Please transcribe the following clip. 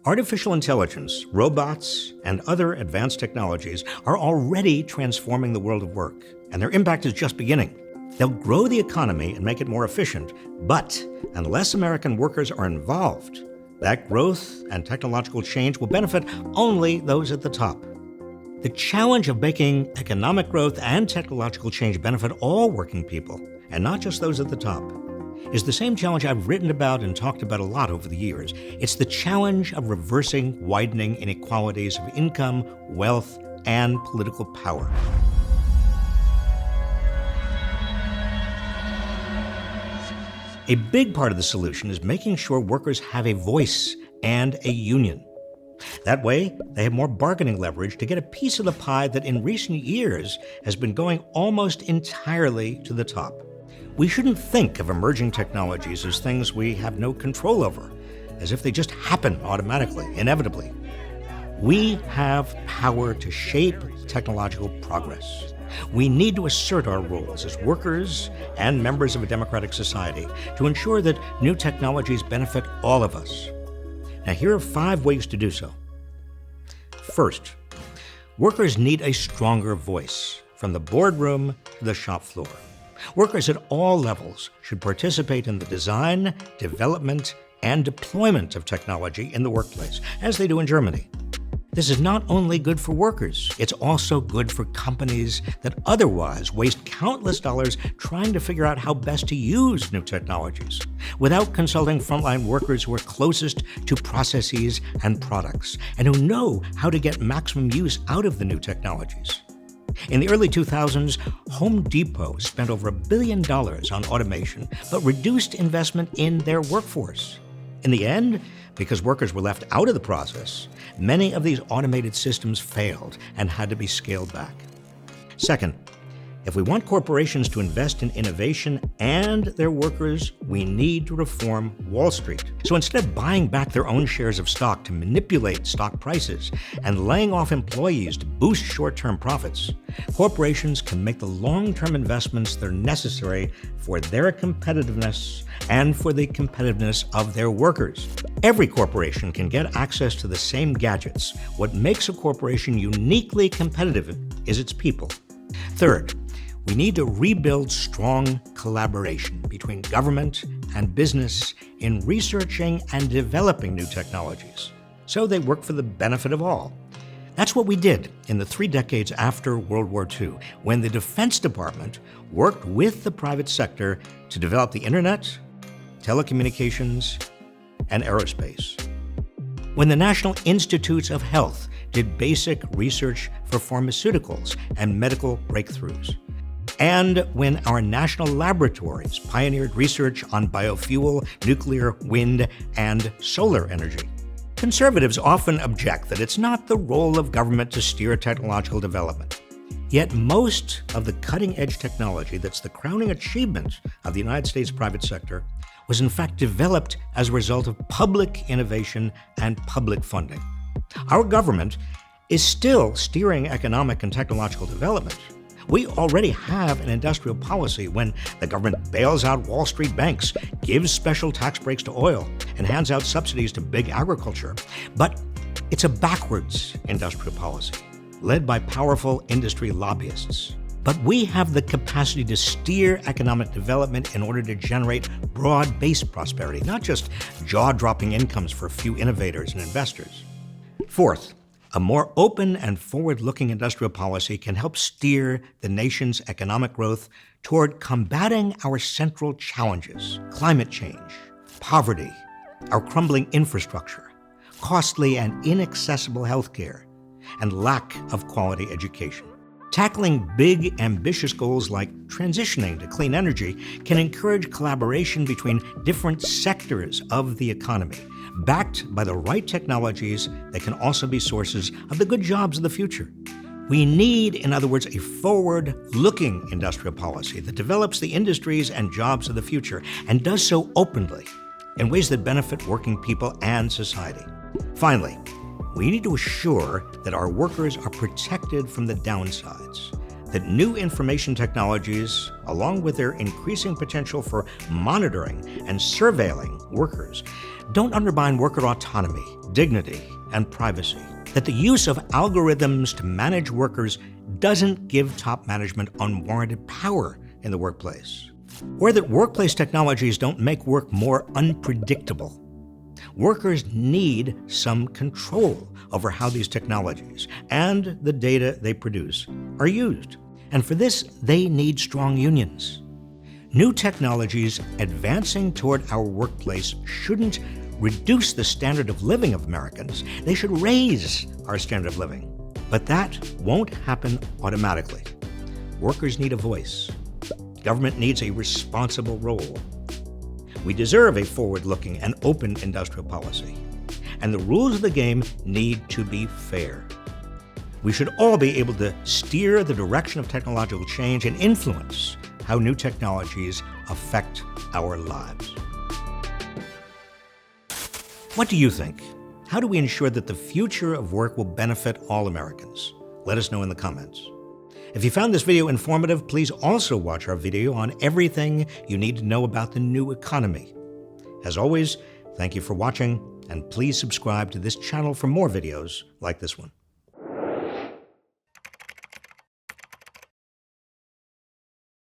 Artificial intelligence, robots, and other advanced technologies are already transforming the world of work, and their impact is just beginning. They'll grow the economy and make it more efficient, but unless American workers are involved, that growth and technological change will benefit only those at the top. The challenge of making economic growth and technological change benefit all working people, and not just those at the top, is the same challenge I've written about and talked about a lot over the years. It's the challenge of reversing widening inequalities of income, wealth, and political power. A big part of the solution is making sure workers have a voice and a union. That way, they have more bargaining leverage to get a piece of the pie that in recent years has been going almost entirely to the top. We shouldn't think of emerging technologies as things we have no control over, as if they just happen automatically, inevitably. We have power to shape technological progress. We need to assert our roles as workers and members of a democratic society to ensure that new technologies benefit all of us. Now, here are 5 ways to do so. First, workers need a stronger voice, from the boardroom to the shop floor. Workers at all levels should participate in the design, development, and deployment of technology in the workplace, as they do in Germany. This is not only good for workers, it's also good for companies that otherwise waste countless dollars trying to figure out how best to use new technologies, without consulting frontline workers who are closest to processes and products, and who know how to get maximum use out of the new technologies. In the early 2000s, Home Depot spent over $1 billion on automation, but reduced investment in their workforce. In the end, because workers were left out of the process, many of these automated systems failed and had to be scaled back. Second, if we want corporations to invest in innovation and their workers, we need to reform Wall Street. So instead of buying back their own shares of stock to manipulate stock prices and laying off employees to boost short-term profits, corporations can make the long-term investments that are necessary for their competitiveness and for the competitiveness of their workers. Every corporation can get access to the same gadgets. What makes a corporation uniquely competitive is its people. Third, we need to rebuild strong collaboration between government and business in researching and developing new technologies, so they work for the benefit of all. That's what we did in the 3 decades after World War II, when the Defense Department worked with the private sector to develop the internet, telecommunications, and aerospace. When the National Institutes of Health did basic research for pharmaceuticals and medical breakthroughs. And when our national laboratories pioneered research on biofuel, nuclear, wind, and solar energy. Conservatives often object that it's not the role of government to steer technological development. Yet most of the cutting-edge technology that's the crowning achievement of the United States private sector was in fact developed as a result of public innovation and public funding. Our government is still steering economic and technological development. We already have an industrial policy when the government bails out Wall Street banks, gives special tax breaks to oil, and hands out subsidies to big agriculture. But it's a backwards industrial policy, led by powerful industry lobbyists. But we have the capacity to steer economic development in order to generate broad-based prosperity, not just jaw-dropping incomes for a few innovators and investors. Fourth, a more open and forward-looking industrial policy can help steer the nation's economic growth toward combating our central challenges: climate change, poverty, our crumbling infrastructure, costly and inaccessible healthcare, and lack of quality education. Tackling big, ambitious goals like transitioning to clean energy can encourage collaboration between different sectors of the economy, backed by the right technologies that can also be sources of the good jobs of the future. We need, in other words, a forward-looking industrial policy that develops the industries and jobs of the future and does so openly in ways that benefit working people and society. Finally, we need to assure that our workers are protected from the downsides, that new information technologies, along with their increasing potential for monitoring and surveilling workers, don't undermine worker autonomy, dignity, and privacy. That the use of algorithms to manage workers doesn't give top management unwarranted power in the workplace. Or that workplace technologies don't make work more unpredictable. Workers need some control over how these technologies and the data they produce are used. And for this, they need strong unions. New technologies advancing toward our workplace shouldn't reduce the standard of living of Americans. They should raise our standard of living. But that won't happen automatically. Workers need a voice. Government needs a responsible role. We deserve a forward-looking and open industrial policy. And the rules of the game need to be fair. We should all be able to steer the direction of technological change and influence how new technologies affect our lives. What do you think? How do we ensure that the future of work will benefit all Americans? Let us know in the comments. If you found this video informative, please also watch our video on everything you need to know about the new economy. As always, thank you for watching, and please subscribe to this channel for more videos like this one.